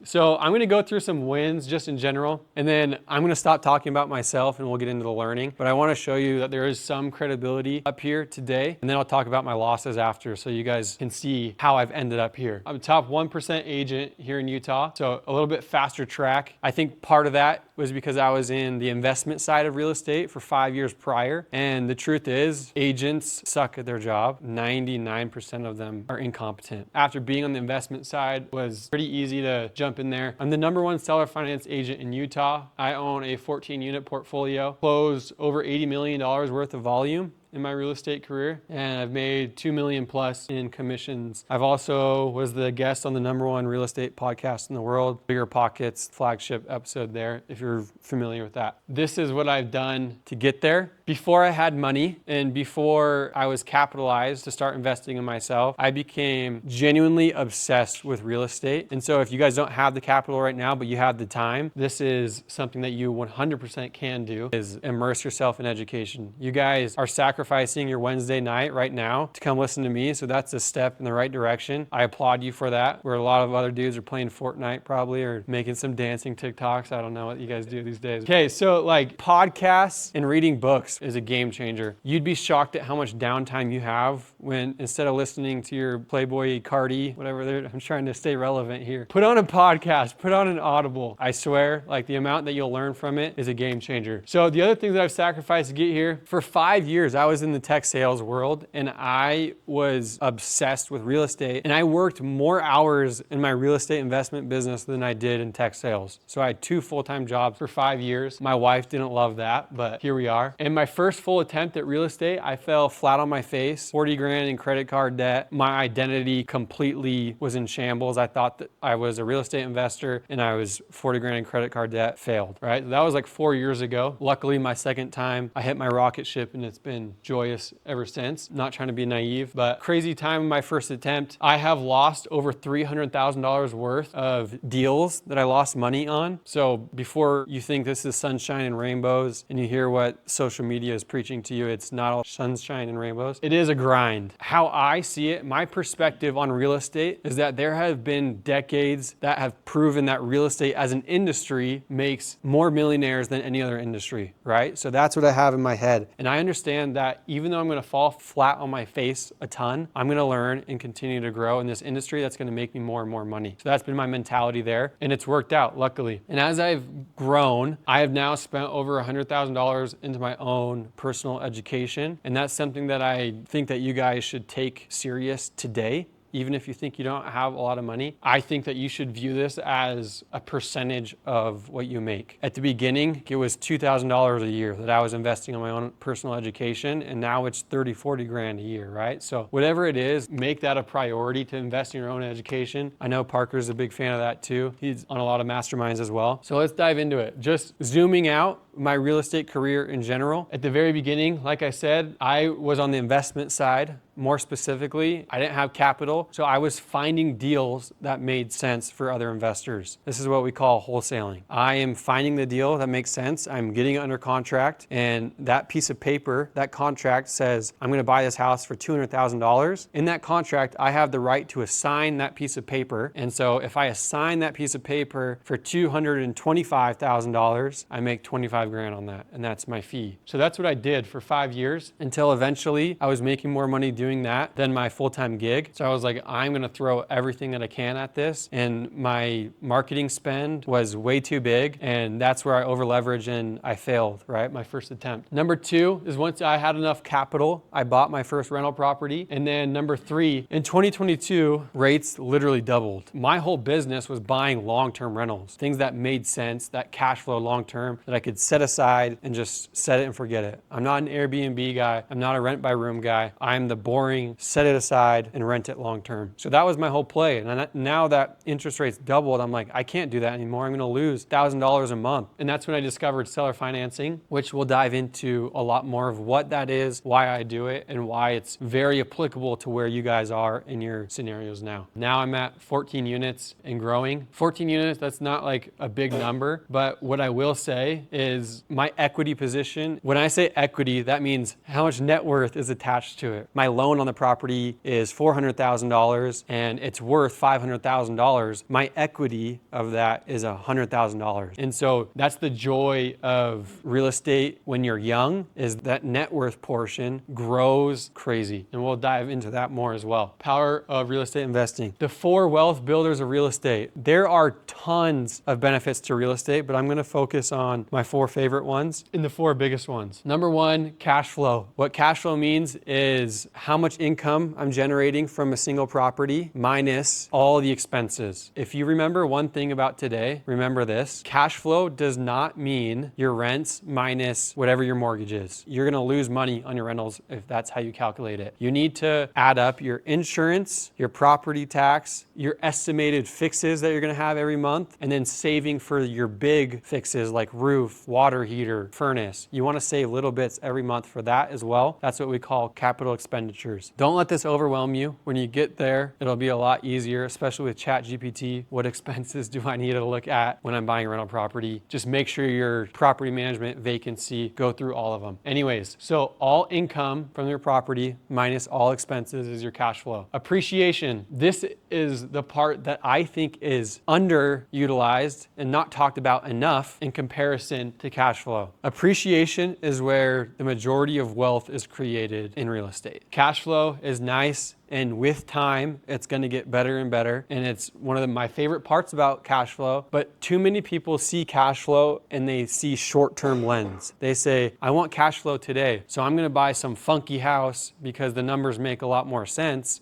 So I'm going to go through some wins just in general, and then I'm going to stop talking about myself and we'll get into the learning. But I want to show you that there is some credibility up here today, and then I'll talk about my losses after so you guys can see how I've ended up here. I'm a top 1% agent here in Utah, so a little bit faster track. I think part of that was because I was in the investment side of real estate for 5 years prior. And the truth is, agents suck at their job. 99% of them are incompetent. After being on the investment side, it was pretty easy to jump in there. I'm the #1 seller finance agent in Utah. I own a 14 unit portfolio, closed over $80 million worth of volume in my real estate career, and I've made 2 million plus in commissions. I've also was the guest on the #1 real estate podcast in the world, Bigger Pockets flagship episode there, if you're familiar with that. This is what I've done to get there. Before I had money and before I was capitalized to start investing in myself, I became genuinely obsessed with real estate. And so if you guys don't have the capital right now, but you have the time, this is something that you 100% can do, is immerse yourself in education. You guys are sacrificing your Wednesday night right now to come listen to me. So that's a step in the right direction. I applaud you for that. Where a lot of other dudes are playing Fortnite probably, or making some dancing TikToks. I don't know what you guys do these days. Okay, so like podcasts and reading books is a game changer. You'd be shocked at how much downtime you have when instead of listening to your Playboy Cardi, whatever I'm trying to stay relevant here. Put on a podcast, put on an Audible. I swear, like the amount that you'll learn from it is a game changer. So the other things that I've sacrificed to get here, for 5 years, I was in the tech sales world and I was obsessed with real estate, and I worked more hours in my real estate investment business than I did in tech sales. So I had 2 full-time jobs for 5 years. My wife didn't love that, but here we are. And my first full attempt at real estate, I fell flat on my face, 40 grand in credit card debt. My identity completely was in shambles. I thought that I was a real estate investor and I was 40 grand in credit card debt, failed, right? That was like 4 years ago. Luckily, my second time, I hit my rocket ship and it's been joyous ever since. Not trying to be naive, but crazy time in my first attempt. I have lost over $300,000 worth of deals that I lost money on. So before you think this is sunshine and rainbows and you hear what social media is preaching to you, it's not all sunshine and rainbows. It is a grind. How I see it, my perspective on real estate is that there have been decades that have proven that real estate as an industry makes more millionaires than any other industry, right? So that's what I have in my head. And I understand that even though I'm going to fall flat on my face a ton, I'm going to learn and continue to grow in this industry that's going to make me more and more money. So that's been my mentality there, and it's worked out, luckily. And as I've grown, I have now spent over $100,000 into my own personal education, and that's something that I think that you guys should take serious today. Even if you think you don't have a lot of money, I think that you should view this as a percentage of what you make. At the beginning, it was $2,000 a year that I was investing in my own personal education, and now it's 30, 40 grand a year, right? So whatever it is, make that a priority to invest in your own education. I know Parker's a big fan of that too. He's on a lot of masterminds as well. So let's dive into it. Just zooming out, my real estate career in general. At the very beginning, like I said, I was on the investment side. More specifically, I didn't have capital, so I was finding deals that made sense for other investors. This is what we call wholesaling. I am finding the deal that makes sense. I'm getting it under contract, and that piece of paper, that contract says, I'm going to buy this house for $200,000. In that contract, I have the right to assign that piece of paper. And so if I assign that piece of paper for $225,000, I make 25 grand on that, and that's my fee. So that's what I did for 5 years until eventually I was making more money doing that than my full-time gig. So I was like, I'm going to throw everything that I can at this. And my marketing spend was way too big. And that's where I over leveraged and I failed, right? My first attempt. Number 2 is once I had enough capital, I bought my first rental property. And then number 3, in 2022, rates literally doubled. My whole business was buying long-term rentals, things that made sense, that cash flow long-term, that I could set aside and just set it and forget it. I'm not an Airbnb guy. I'm not a rent by room guy. I'm the boring, set it aside and rent it long term. So that was my whole play. And now that interest rates doubled, I'm like, I can't do that anymore. I'm going to lose $1,000 a month. And that's when I discovered seller financing, which we'll dive into a lot more of what that is, why I do it, and why it's very applicable to where you guys are in your scenarios now. Now I'm at 14 units and growing. 14 units, that's not like a big number, but what I will say is is my equity position. When I say equity, that means how much net worth is attached to it. My loan on the property is $400,000 and it's worth $500,000. My equity of that is $100,000. And so that's the joy of real estate when you're young, is that net worth portion grows crazy. And we'll dive into that more as well. Power of real estate investing. The 4 wealth builders of real estate. There are tons of benefits to real estate, but I'm going to focus on my 4 favorite ones and the 4 biggest ones. Number 1, cash flow. What cash flow means is how much income I'm generating from a single property minus all the expenses. If you remember one thing about today, remember this: cash flow does not mean your rents minus whatever your mortgage is. You're going to lose money on your rentals if that's how you calculate it. You need to add up your insurance, your property tax, your estimated fixes that you're going to have every month, and then saving for your big fixes like roof, water heater, furnace. You want to save little bits every month for that as well. That's what we call capital expenditures. Don't let this overwhelm you. When you get there, it'll be a lot easier, especially with ChatGPT. What expenses do I need to look at when I'm buying a rental property? Just make sure your property management, vacancy, go through all of them. Anyways, so all income from your property minus all expenses is your cash flow. Appreciation. This is the part that I think is underutilized and not talked about enough in comparison to cash flow. Appreciation is where the majority of wealth is created in real estate. Cash flow is nice, and with time, it's going to get better and better. And it's one of my favorite parts about cash flow. But too many people see cash flow and they see short-term lens. They say, I want cash flow today, so I'm going to buy some funky house because the numbers make a lot more sense.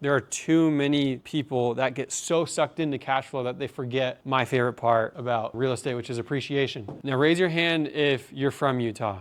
There are too many people that get so sucked into cash flow that they forget my favorite part about real estate, which is appreciation. Now raise your hand if you're from Utah.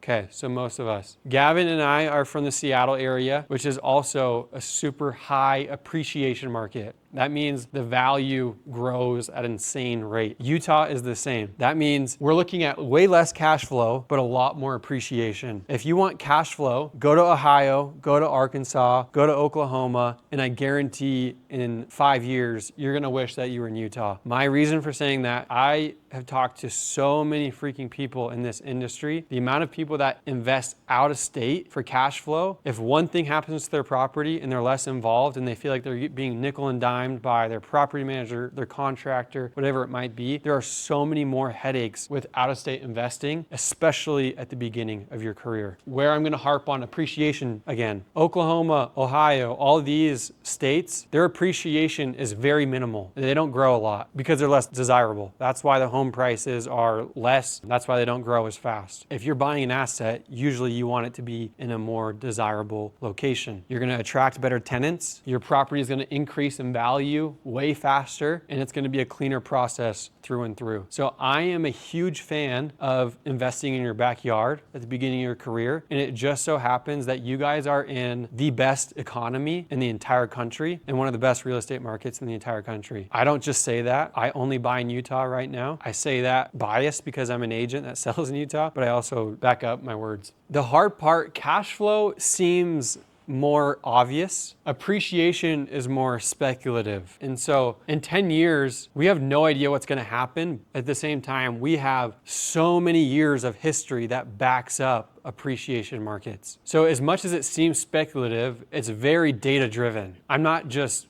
Okay, so most of us. Gavin and I are from the Seattle area, which is also a super high appreciation market. That means the value grows at an insane rate. Utah is the same. That means we're looking at way less cash flow, but a lot more appreciation. If you want cash flow, go to Ohio, go to Arkansas, go to Oklahoma, and I guarantee in 5 years, you're gonna wish that you were in Utah. My reason for saying that, I have talked to so many freaking people in this industry. The amount of people that invest out of state for cash flow, if one thing happens to their property and they're less involved and they feel like they're being nickel and dime by their property manager, their contractor, whatever it might be, there are so many more headaches with out-of-state investing, especially at the beginning of your career. Where I'm going to harp on appreciation again, Oklahoma, Ohio, all these states, their appreciation is very minimal. They don't grow a lot because they're less desirable. That's why the home prices are less. That's why they don't grow as fast. If you're buying an asset, usually you want it to be in a more desirable location. You're going to attract better tenants. Your property is going to increase in value way faster, and it's going to be a cleaner process through and through. So I am a huge fan of investing in your backyard at the beginning of your career, and it just so happens that you guys are in the best economy in the entire country and one of the best real estate markets in the entire country. I don't just say that. I only buy in Utah right now. I say that biased because I'm an agent that sells in Utah, but I also back up my words. The hard part, cash flow seems more obvious. Appreciation is more speculative. And so in 10 years, we have no idea what's going to happen. At the same time, we have so many years of history that backs up appreciation markets. So as much as it seems speculative, it's very data driven. I'm not just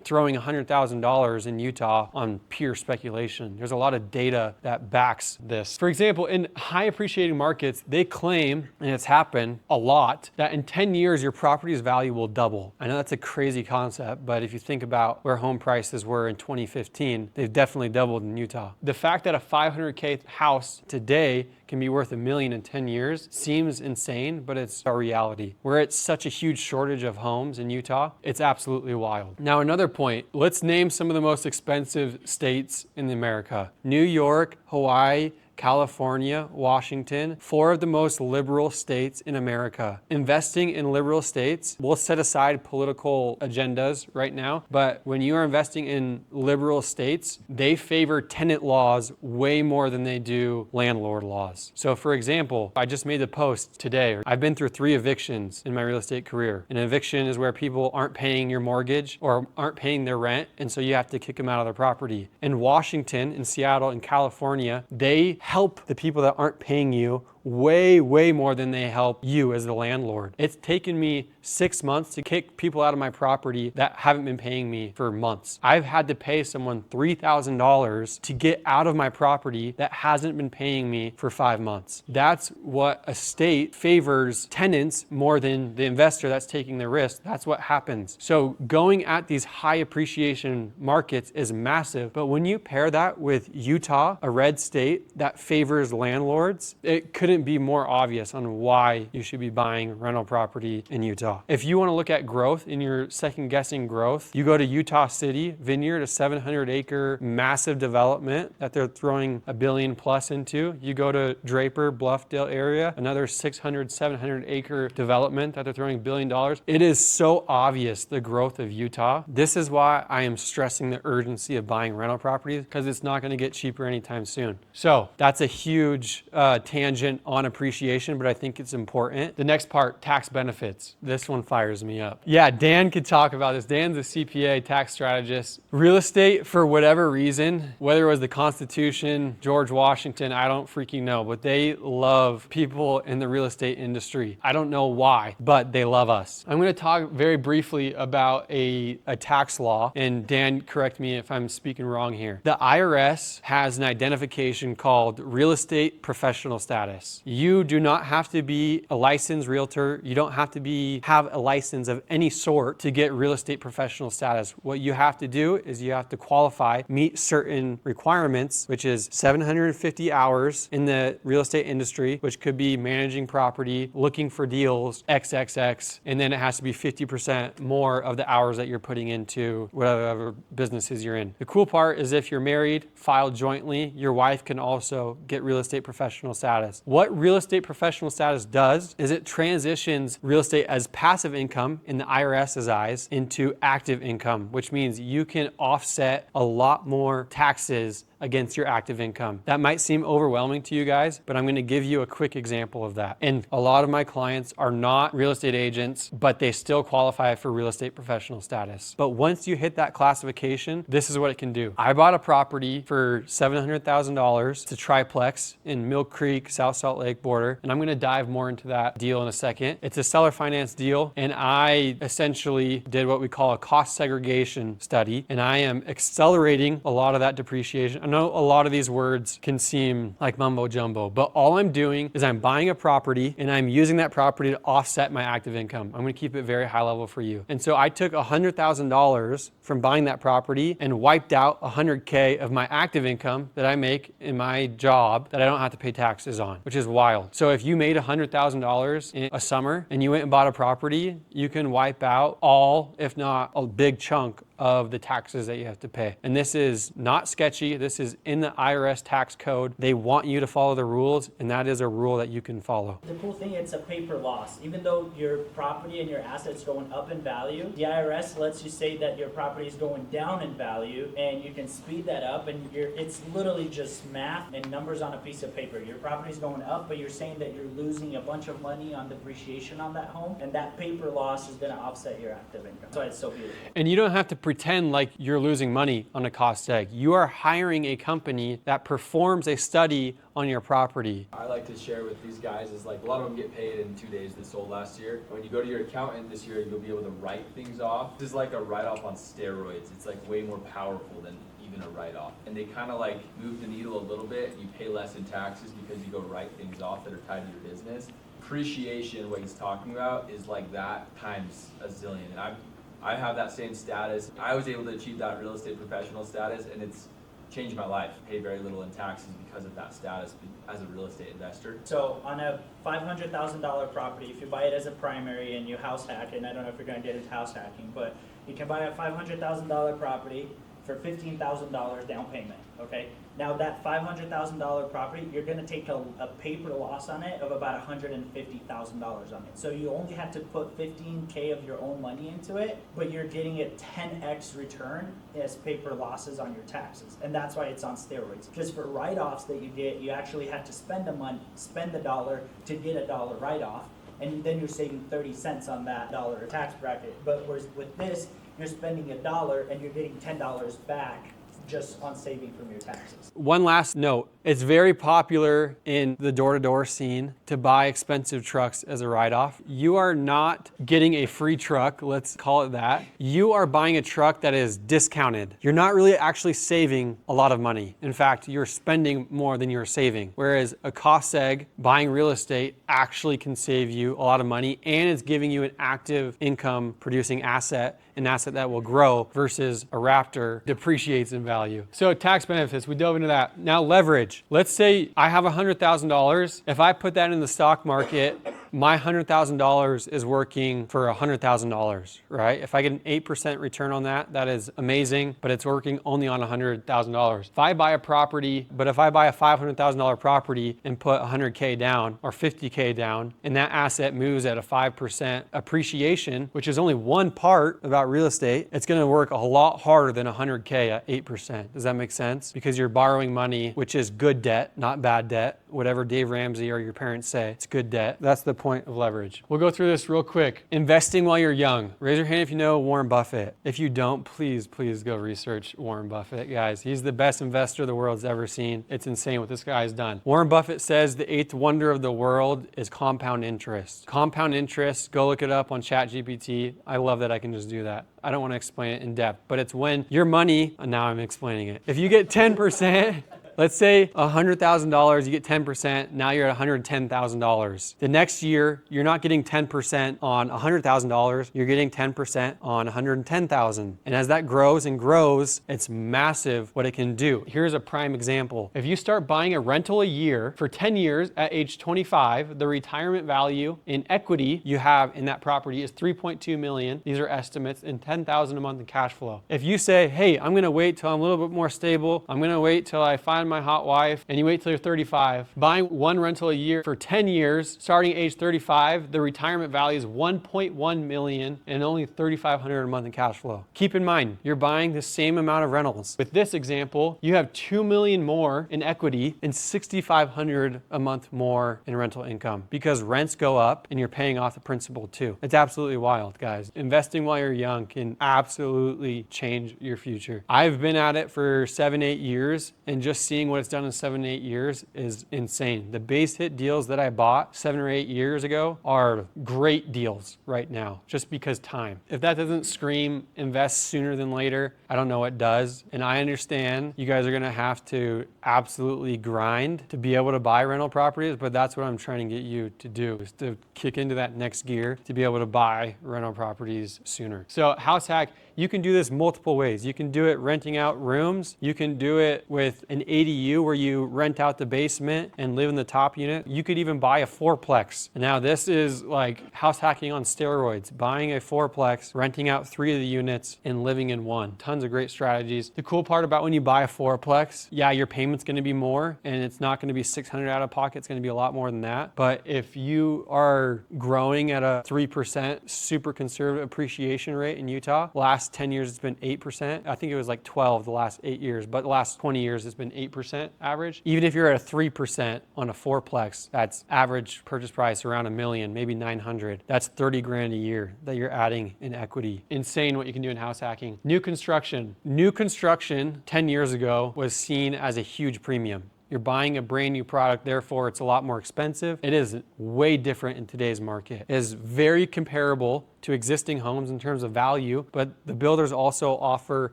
throwing $100,000 in Utah on pure speculation. There's a lot of data that backs this. For example, in high appreciating markets, they claim, and it's happened a lot, that in 10 years, your property's value will double. I know that's a crazy concept, but if you think about where home prices were in 2015, they've definitely doubled in Utah. The fact that a $500K house today can be worth $1 million in 10 years seems insane, but it's a reality. We're at such a huge shortage of homes in Utah, it's absolutely wild. Now, another point, let's name some of the most expensive states in America. New York, Hawaii, California, Washington, 4 of the most liberal states in America. Investing in liberal states, we'll set aside political agendas right now, but when you are investing in liberal states, they favor tenant laws way more than they do landlord laws. So for example, I just made the post today. I've been through 3 evictions in my real estate career. An eviction is where people aren't paying your mortgage or aren't paying their rent, and so you have to kick them out of their property. In Washington, in Seattle, in California, they help the people that aren't paying you way, way more than they help you as the landlord. It's taken me 6 months to kick people out of my property that haven't been paying me for months. I've had to pay someone $3,000 to get out of my property that hasn't been paying me for 5 months. That's what a state favors tenants more than the investor that's taking the risk. That's what happens. So going at these high appreciation markets is massive, but when you pair that with Utah, a red state that favors landlords, it couldn't be more obvious on why you should be buying rental property in Utah. If you want to look at growth and you're second guessing growth, you go to Utah City, Vineyard, a 700-acre massive development that they're throwing $1 billion plus into. You go to Draper, Bluffdale area, another 600, 700-acre development that they're throwing $1 billion. It is so obvious the growth of Utah. This is why I am stressing the urgency of buying rental properties, because it's not going to get cheaper anytime soon. So that's a huge tangent on appreciation, but I think it's important. The next part, tax benefits. This one fires me up. Yeah, Dan could talk about this. Dan's a CPA, tax strategist. Real estate, for whatever reason, whether it was the Constitution, George Washington, I don't freaking know, but they love people in the real estate industry. I don't know why, but they love us. I'm going to talk very briefly about a tax law, and Dan, correct me if I'm speaking wrong here. The IRS has an identification called real estate professional status. You do not have to be a licensed realtor. You don't have to have a license of any sort to get real estate professional status. What you have to do is you have to qualify, meet certain requirements, which is 750 hours in the real estate industry, which could be managing property, looking for deals, XXX, and then it has to be 50% more of the hours that you're putting into whatever businesses you're in. The cool part is if you're married, filed jointly, your wife can also get real estate professional status. What real estate professional status does is it transitions real estate as passive income in the IRS's eyes into active income, which means you can offset a lot more taxes against your active income. That might seem overwhelming to you guys, but I'm going to give you a quick example of that. And a lot of my clients are not real estate agents, but they still qualify for real estate professional status. But once you hit that classification, this is what it can do. I bought a property for $700,000. It's a triplex in Mill Creek, South Salt Lake border, and I'm going to dive more into that deal in a second. It's a seller finance deal, and I essentially did what we call a cost segregation study, and I am accelerating a lot of that depreciation. I know a lot of these words can seem like mumbo jumbo, but all I'm doing is I'm buying a property and I'm using that property to offset my active income. I'm going to keep it very high level for you. And so I took $100,000 from buying that property and wiped out $100K of my active income that I make in my job that I don't have to pay taxes on, which is wild. So if you made $100,000 in a summer and you went and bought a property, you can wipe out all, if not a big chunk of the taxes that you have to pay. And this is not sketchy. This is in the IRS tax code. They want you to follow the rules, and that is a rule that you can follow. The cool thing, it's a paper loss. Even though your property and your assets going up in value, the IRS lets you say that your property is going down in value, and you can speed that up, and it's literally just math and numbers on a piece of paper. Your property is going up, but you're saying that you're losing a bunch of money on depreciation on that home, and that paper loss is going to offset your active income. So it's so beautiful. And you don't have to pretend like you're losing money on a cost seg. You are hiring a company that performs a study on your property. I like to share with these guys is like a lot of them get paid in 2 days that sold last year. When you go to your accountant this year, you'll be able to write things off. This is like a write-off on steroids. It's like way more powerful than even a write-off. And they kind of like move the needle a little bit. You pay less in taxes because you go write things off that are tied to your business. Appreciation, what he's talking about, is like that times a zillion. And I have that same status. I was able to achieve that real estate professional status, and it's changed my life. I pay very little in taxes because of that status as a real estate investor. So on a $500,000 property, if you buy it as a primary and you house hack, and I don't know if you're going to get into house hacking, but you can buy a $500,000 property for $15,000 down payment, okay? Now that $500,000 property, you're gonna take a paper loss on it of about $150,000 on it. So you only have to put $15K of your own money into it, but you're getting a 10x return as paper losses on your taxes. And that's why it's on steroids. Because for write-offs that you get, you actually have to spend the dollar to get a dollar write-off, and then you're saving 30 cents on that dollar tax bracket. But whereas with this, you're spending $1 and you're getting $10 back just on saving from your taxes. One last note. It's very popular in the door-to-door scene to buy expensive trucks as a write-off. You are not getting a free truck, let's call it that. You are buying a truck that is discounted. You're not really actually saving a lot of money. In fact, you're spending more than you're saving. Whereas a cost seg, buying real estate, actually can save you a lot of money, and it's giving you an active income producing asset, an asset that will grow, versus a Raptor depreciates in value. So tax benefits, we dove into that. Now leverage. Let's say I have $100,000. If I put that in the stock market, my $100,000 is working for $100,000, right? If I get an 8% return on that, that is amazing, but it's working only on $100,000. If I buy a property, but if I buy a $500,000 property and put 100K down or 50K down, and that asset moves at a 5% appreciation, which is only one part about real estate, it's gonna work a lot harder than 100K at 8%. Does that make sense? Because you're borrowing money, which is good debt, not bad debt. Whatever Dave Ramsey or your parents say, it's good debt. That's the point of leverage. We'll go through this real quick. Investing while you're young. Raise your hand if you know Warren Buffett. If you don't, please go research Warren Buffett, guys. He's the best investor the world's ever seen. It's insane what this guy's done. Warren Buffett says the 8th wonder of the world is compound interest. Compound interest, go look it up on ChatGPT. I love that I can just do that. I don't want to explain it in depth, but it's when your money, now I'm explaining it. If you get 10%, let's say $100,000, you get 10%, now you're at $110,000. The next year, you're not getting 10% on $100,000, you're getting 10% on $110,000. And as that grows and grows, it's massive what it can do. Here's a prime example. If you start buying a rental a year for 10 years at age 25, the retirement value in equity you have in that property is $3.2 million. These are estimates, and $10,000 a month in cash flow. If you say, hey, I'm gonna wait till I'm a little bit more stable, I'm gonna wait till I find my hot wife, and you wait till you're 35, buying one rental a year for 10 years, starting at age 35, the retirement value is $1.1 million and only $3,500 a month in cash flow. Keep in mind, you're buying the same amount of rentals. With this example, you have $2 million more in equity and $6,500 a month more in rental income because rents go up and you're paying off the principal too. It's absolutely wild, guys. Investing while you're young can absolutely change your future. I've been at it for 7-8 years, and just seeing what it's done in 7-8 years is insane. The base hit deals that I bought 7 or 8 years ago are great deals right now, just because time. If that doesn't scream invest sooner than later, I don't know what does. And I understand you guys are gonna have to absolutely grind to be able to buy rental properties, but that's what I'm trying to get you to do, is to kick into that next gear to be able to buy rental properties sooner. So house hack, you can do this multiple ways. You can do it renting out rooms. You can do it with an ADU where you rent out the basement and live in the top unit. You could even buy a fourplex. Now this is like house hacking on steroids, buying a fourplex, renting out 3 of the units and living in one. Tons of great strategies. The cool part about when you buy a fourplex, yeah, your payment's gonna be more and it's not gonna be $600 out of pocket, it's gonna be a lot more than that. But if you are growing at a 3% super conservative appreciation rate in Utah, last 10 years it's been 8%. I think it was like 12 the last 8 years, but the last 20 years it's been 8% average. Even if you're at a 3% on a fourplex, that's average purchase price around $1 million, maybe 900. That's 30 grand a year that you're adding in equity. Insane what you can do in house hacking. New construction. New construction 10 years ago was seen as a huge premium. You're buying a brand new product, therefore it's a lot more expensive. It is way different in today's market. It is very comparable to existing homes in terms of value, but the builders also offer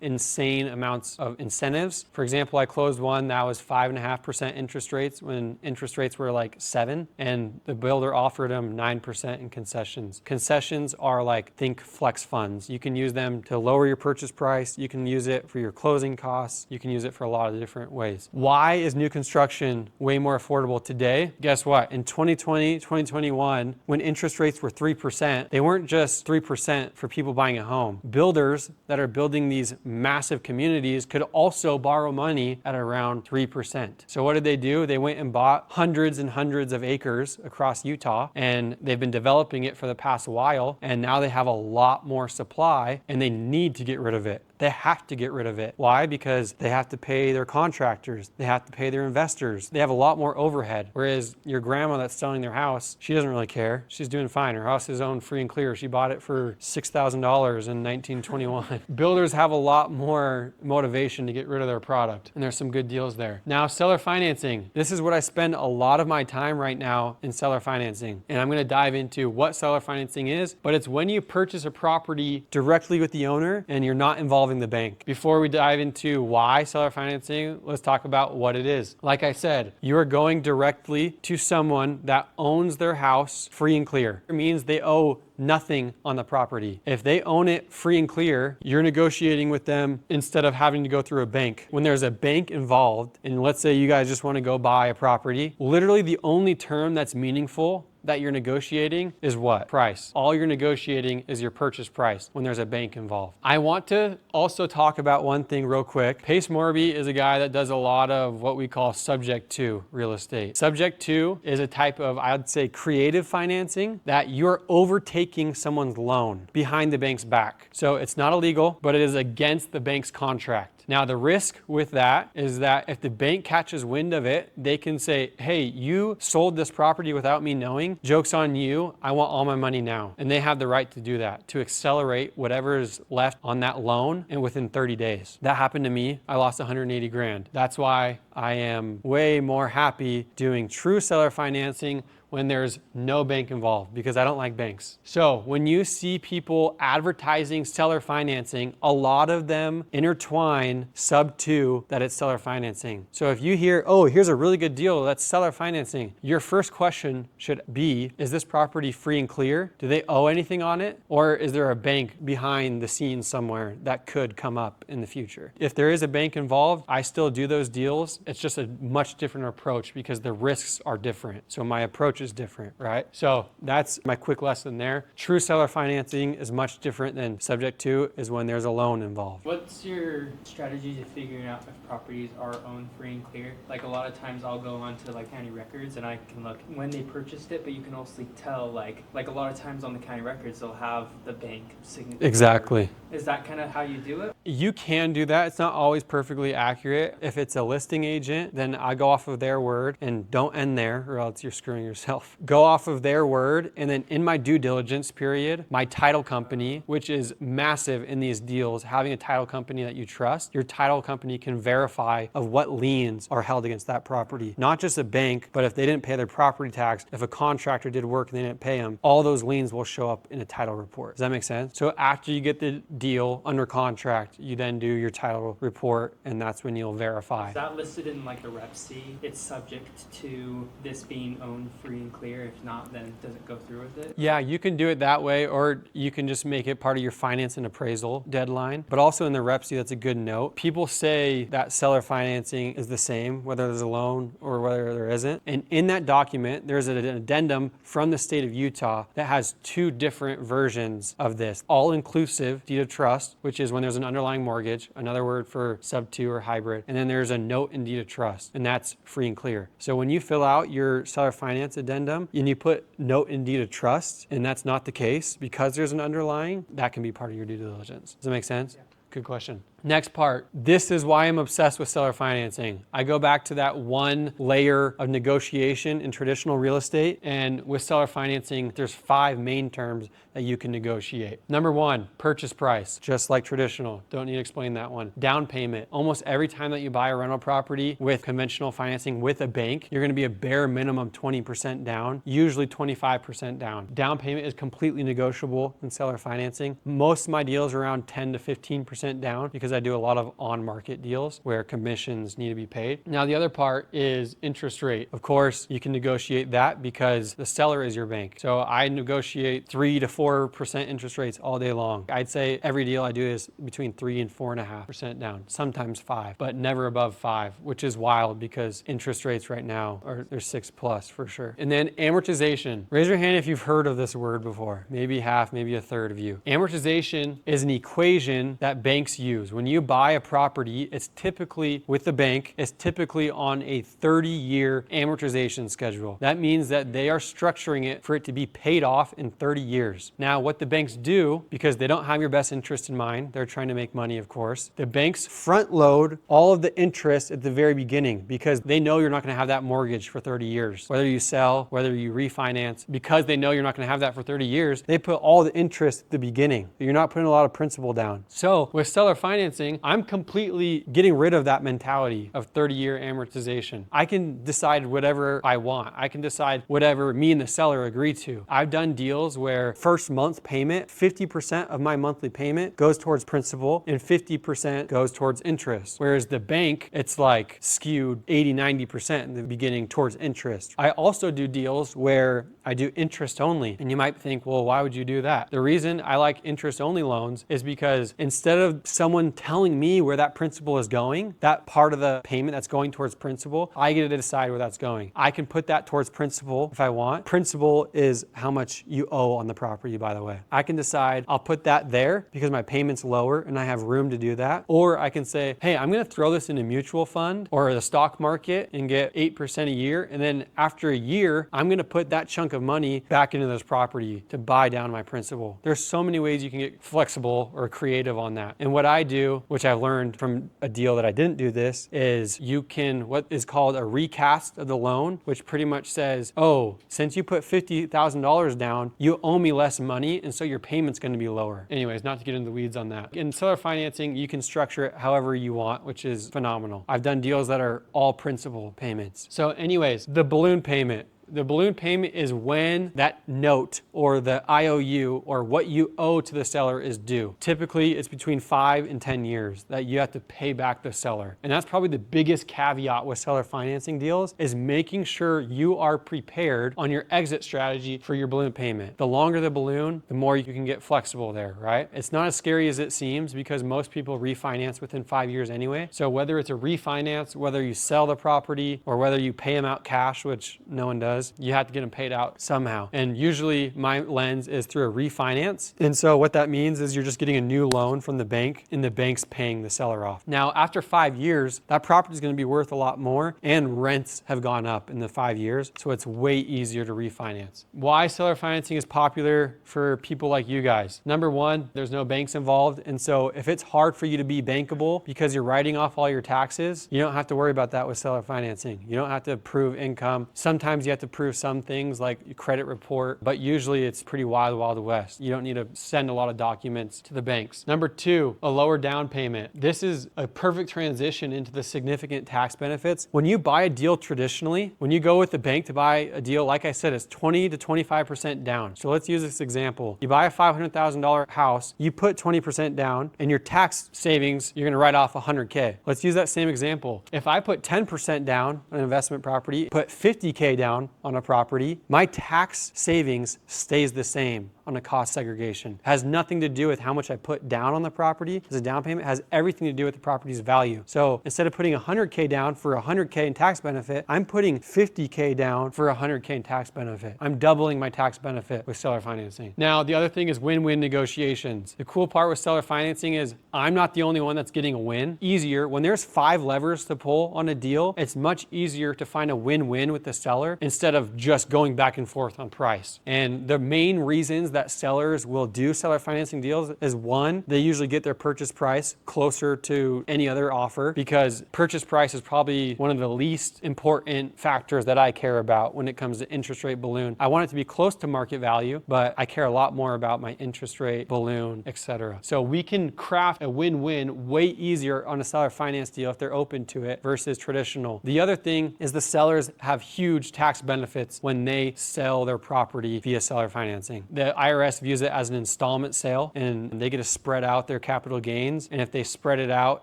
insane amounts of incentives. For example, I closed one that was 5.5% interest rates when interest rates were like 7, and the builder offered them 9% in concessions. Concessions are like, think flex funds. You can use them to lower your purchase price. You can use it for your closing costs. You can use it for a lot of different ways. Why is new construction way more affordable today? Guess what? In 2020, 2021, when interest rates were 3%, they weren't just 3% for people buying a home. Builders that are building these massive communities could also borrow money at around 3%. So what did they do? They went and bought hundreds and hundreds of acres across Utah, and they've been developing it for the past while, and now they have a lot more supply, and they need to get rid of it. They have to get rid of it. Why? Because they have to pay their contractors. They have to pay their investors. They have a lot more overhead. Whereas your grandma that's selling their house, she doesn't really care. She's doing fine. Her house is owned free and clear. She bought got it for $6,000 in 1921. Builders have a lot more motivation to get rid of their product, and there's some good deals there. Now, seller financing. This is what I spend a lot of my time right now in seller financing, and I'm going to dive into what seller financing is, but it's when you purchase a property directly with the owner and you're not involving the bank. Before we dive into why seller financing, let's talk about what it is. Like I said, you are going directly to someone that owns their house free and clear. It means they owe nothing on the property. If they own it free and clear, you're negotiating with them instead of having to go through a bank. When there's a bank involved, and let's say you guys just want to go buy a property, literally the only term that's meaningful that you're negotiating is what? Price. All you're negotiating is your purchase price when there's a bank involved. I want to also talk about one thing real quick. Pace Morby is a guy that does a lot of what we call subject to real estate. Subject to is a type of, I'd say, creative financing that you're overtaking someone's loan behind the bank's back. So it's not illegal, but it is against the bank's contract. Now, the risk with that is that if the bank catches wind of it, they can say, hey, you sold this property without me knowing. Joke's on you. I want all my money now. And they have the right to do that, to accelerate whatever is left on that loan and within 30 days. That happened to me. I lost 180 grand. That's why I am way more happy doing true seller financing when there's no bank involved, because I don't like banks. So when you see people advertising seller financing, a lot of them intertwine sub to that it's seller financing. So if you hear, oh, here's a really good deal, that's seller financing, your first question should be, is this property free and clear? Do they owe anything on it? Or is there a bank behind the scenes somewhere that could come up in the future? If there is a bank involved, I still do those deals. It's just a much different approach because the risks are different. So my approach is different, right? So that's my quick lesson there. True seller financing is much different than subject to is when there's a loan involved. What's your strategy to figuring out if properties are owned free and clear? Like a lot of times I'll go onto like county records and I can look when they purchased it, but you can also tell like a lot of times on the county records they'll have the bank signature. Exactly. Is that kind of how you do it? You can do that. It's not always perfectly accurate. If it's a listing agent, then I go off of their word and don't end there or else you're screwing yourself. Go off of their word, and then in my due diligence period, my title company, which is massive in these deals, having a title company that you trust, your title company can verify of what liens are held against that property. Not just a bank, but if they didn't pay their property tax, if a contractor did work and they didn't pay them, all those liens will show up in a title report. Does that make sense? So after you get the deal under contract, you then do your title report, and that's when you'll verify. Is that listed in like the Rep C? It's subject to this being owned free and clear. If not, then does it go through with it? Yeah, you can do it that way, or you can just make it part of your finance and appraisal deadline. But also in the Rep C, that's a good note. People say that seller financing is the same, whether there's a loan or whether there isn't. And in that document, there's an addendum from the state of Utah that has two different versions of this. All-inclusive deed of trust, which is when there's an underlying mortgage, another word for sub to or hybrid. And then there's a note in deed of trust, and that's free and clear. So when you fill out your seller finance addendum and you put note in deed of trust, and that's not the case because there's an underlying, that can be part of your due diligence. Does that make sense? Yeah. Good question. Next part, this is why I'm obsessed with seller financing. I go back to that one layer of negotiation in traditional real estate, and with seller financing, there's 5 main terms that you can negotiate. Number 1, purchase price, just like traditional. Don't need to explain that one. Down payment. Almost every time that you buy a rental property with conventional financing with a bank, you're gonna be a bare minimum 20% down, usually 25% down. Down payment is completely negotiable in seller financing. Most of my deals are around 10 to 15% down because I do a lot of on-market deals where commissions need to be paid. Now, the other part is interest rate. Of course, you can negotiate that because the seller is your bank. So I negotiate 3 to 4% interest rates all day long. I'd say every deal I do is between 3 and 4.5% down, sometimes 5, but never above 5, which is wild because interest rates right now they're 6+ for sure. And then amortization. Raise your hand if you've heard of this word before. Maybe half, maybe a third of you. Amortization is an equation that banks use. When you buy a property, it's typically with the bank, it's typically on a 30-year amortization schedule. That means that they are structuring it for it to be paid off in 30 years. Now, what the banks do, because they don't have your best interest in mind, they're trying to make money, of course, the banks front load all of the interest at the very beginning because they know you're not going to have that mortgage for 30 years. Whether you sell, whether you refinance, because they know you're not going to have that for 30 years, they put all the interest at the beginning. You're not putting a lot of principal down. So with seller financing, I'm completely getting rid of that mentality of 30-year amortization. I can decide whatever I want. I can decide whatever me and the seller agree to. I've done deals where first month's payment, 50% of my monthly payment goes towards principal and 50% goes towards interest. Whereas the bank, it's like skewed 80-90% in the beginning towards interest. I also do deals where I do interest only. And you might think, well, why would you do that? The reason I like interest only loans is because instead of someone telling me where that principal is going, that part of the payment that's going towards principal, I get to decide where that's going. I can put that towards principal if I want. Principal is how much you owe on the property, by the way. I can decide I'll put that there because my payment's lower and I have room to do that. Or I can say, hey, I'm going to throw this in a mutual fund or the stock market and get 8% a year. And then after a year, I'm going to put that chunk of money back into this property to buy down my principal. There's so many ways you can get flexible or creative on that. And what I do, which I learned from a deal that I didn't do this, is you can, what is called a recast of the loan, which pretty much says, oh, since you put $50,000 down, you owe me less money, and so your payment's going to be lower. Anyways, not to get into the weeds on that. In seller financing, you can structure it however you want, which is phenomenal. I've done deals that are all principal payments. So anyways, the balloon payment. The balloon payment is when that note or the IOU or what you owe to the seller is due. Typically, it's between 5 and 10 years that you have to pay back the seller. And that's probably the biggest caveat with seller financing deals is making sure you are prepared on your exit strategy for your balloon payment. The longer the balloon, the more you can get flexible there, right? It's not as scary as it seems because most people refinance within 5 years anyway. So whether it's a refinance, whether you sell the property or whether you pay them out cash, which no one does, you have to get them paid out somehow. And usually my lens is through a refinance. And so what that means is you're just getting a new loan from the bank and the bank's paying the seller off. Now, after 5 years, that property is going to be worth a lot more and rents have gone up in the 5 years. So it's way easier to refinance. Why seller financing is popular for people like you guys? Number one, there's no banks involved. And so if it's hard for you to be bankable because you're writing off all your taxes, you don't have to worry about that with seller financing. You don't have to prove income. Sometimes you have to prove some things like your credit report, but usually it's pretty wild, wild west. You don't need to send a lot of documents to the banks. Number two, a lower down payment. This is a perfect transition into the significant tax benefits. When you buy a deal traditionally, when you go with the bank to buy a deal, like I said, it's 20 to 25% down. So let's use this example. You buy a $500,000 house, you put 20% down and your tax savings, you're going to write off 100K. Let's use that same example. If I put 10% down on an investment property, put 50K down on a property, my tax savings stays the same on a cost segregation. It has nothing to do with how much I put down on the property as a down payment. It has everything to do with the property's value. So instead of putting 100K down for 100K in tax benefit, I'm putting 50K down for 100K in tax benefit. I'm doubling my tax benefit with seller financing. Now, the other thing is win-win negotiations. The cool part with seller financing is I'm not the only one that's getting a win. Easier, when there's 5 levers to pull on a deal, it's much easier to find a win-win with the seller instead of just going back and forth on price. And the main reasons that sellers will do seller financing deals is one, they usually get their purchase price closer to any other offer because purchase price is probably one of the least important factors that I care about when it comes to interest rate balloon. I want it to be close to market value, but I care a lot more about my interest rate, balloon, etc. So we can craft a win-win way easier on a seller finance deal if they're open to it versus traditional. The other thing is the sellers have huge tax benefits when they sell their property via seller financing. The IRS views it as an installment sale and they get to spread out their capital gains. And if they spread it out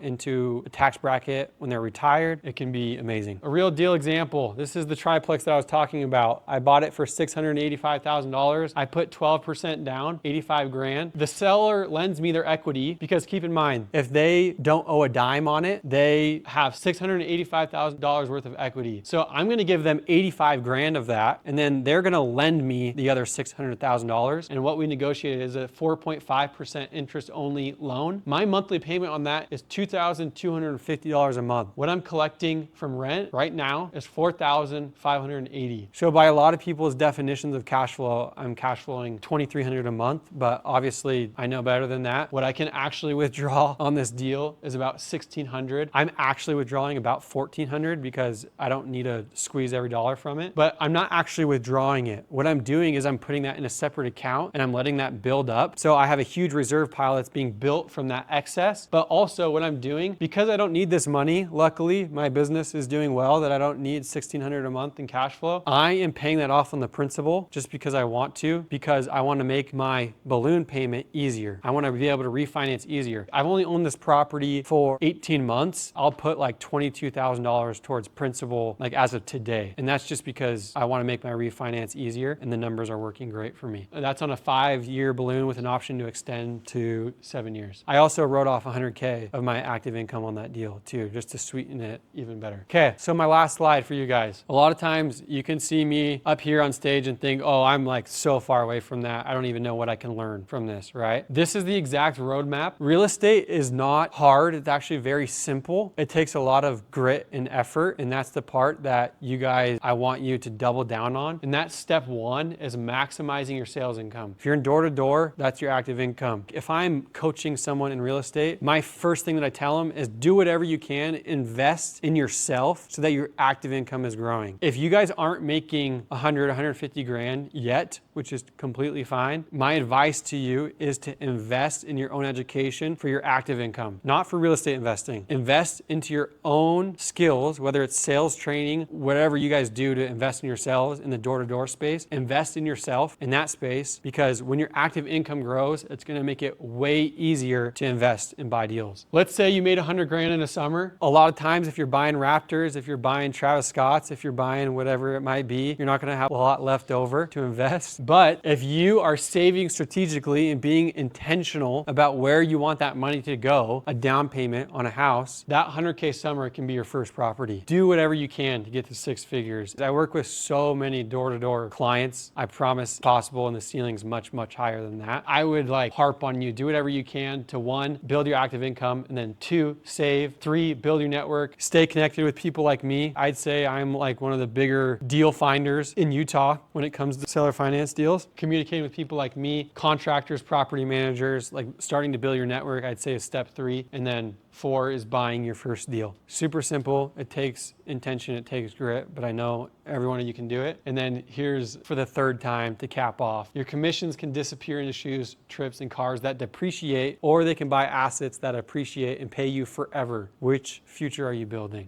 into a tax bracket when they're retired, it can be amazing. A real deal example. This is the triplex that I was talking about. I bought it for $685,000. I put 12% down, 85 grand. The seller lends me their equity because keep in mind, if they don't owe a dime on it, they have $685,000 worth of equity. So I'm going to give them 85 grand of that. And then they're going to lend me the other $600,000. And what we negotiated is a 4.5% interest only loan. My monthly payment on that is $2,250 a month. What I'm collecting from rent right now is $4,580. So by a lot of people's definitions of cash flow, I'm cash flowing $2,300 a month, but obviously I know better than that. What I can actually withdraw on this deal is about $1,600. I'm actually withdrawing about $1,400 because I don't need to squeeze every dollar from it, but I'm not actually withdrawing it. What I'm doing is I'm putting that in a separate account and I'm letting that build up. So I have a huge reserve pile that's being built from that excess, but also what I'm doing, because I don't need this money, luckily my business is doing well that I don't need $1,600 a month in cash flow. I am paying that off on the principal just because I want to, because I want to make my balloon payment easier. I want to be able to refinance easier. I've only owned this property for 18 months. I'll put like $22,000 towards principal like as of today. And that's just because I want to make my refinance easier and the numbers are working great for me. That's on a 5-year balloon with an option to extend to 7 years. I also wrote off $100K of my active income on that deal too, just to sweeten it even better. Okay, so my last slide for you guys. A lot of times you can see me up here on stage and think, oh, I'm like so far away from that. I don't even know what I can learn from this, right? This is the exact roadmap. Real estate is not hard. It's actually very simple. It takes a lot of grit and effort. And that's the part that you guys, I want you to double down on. And that's step one, is maximizing your sales income. If you're in door to door, that's your active income. If I'm coaching someone in real estate, my first thing that I tell them is do whatever you can, invest in yourself so that your active income is growing. If you guys aren't making 100, 150 grand yet, which is completely fine, my advice to you is to invest in your own education for your active income, not for real estate investing. Invest into your own skills, whether it's sales training, whatever you guys do to invest in yourselves in the door-to-door space. Invest in yourself in that space, because when your active income grows, it's going to make it way easier to invest and buy deals. Let's say you made 100 grand in a summer. A lot of times, if you're buying Raptors, if you're buying Travis Scotts, if you're buying whatever it might be, you're not going to have a lot left over to invest. But if you are saving strategically and being intentional about where you want that money to go, a down payment on a house, that 100K summer can be your first property. Do whatever you can to get to 6 figures. I work with so many door-to-door clients. I promise it's possible, and the ceiling's much, much higher than that. I would like harp on you, do whatever you can to 1, build your active income, and then 2, save, 3, build your network, stay connected with people like me. I'd say I'm like one of the bigger deal finders in Utah when it comes to seller finance deals. Communicating with people like me, contractors, property managers, like starting to build your network, I'd say is step 3. And then 4 is buying your first deal. Super simple. It takes intention, it takes grit, but I know every one of you can do it. And then here's for the 3rd time to cap off. Your commissions can disappear into shoes, trips, and cars that depreciate, or they can buy assets that appreciate and pay you forever. Which future are you building?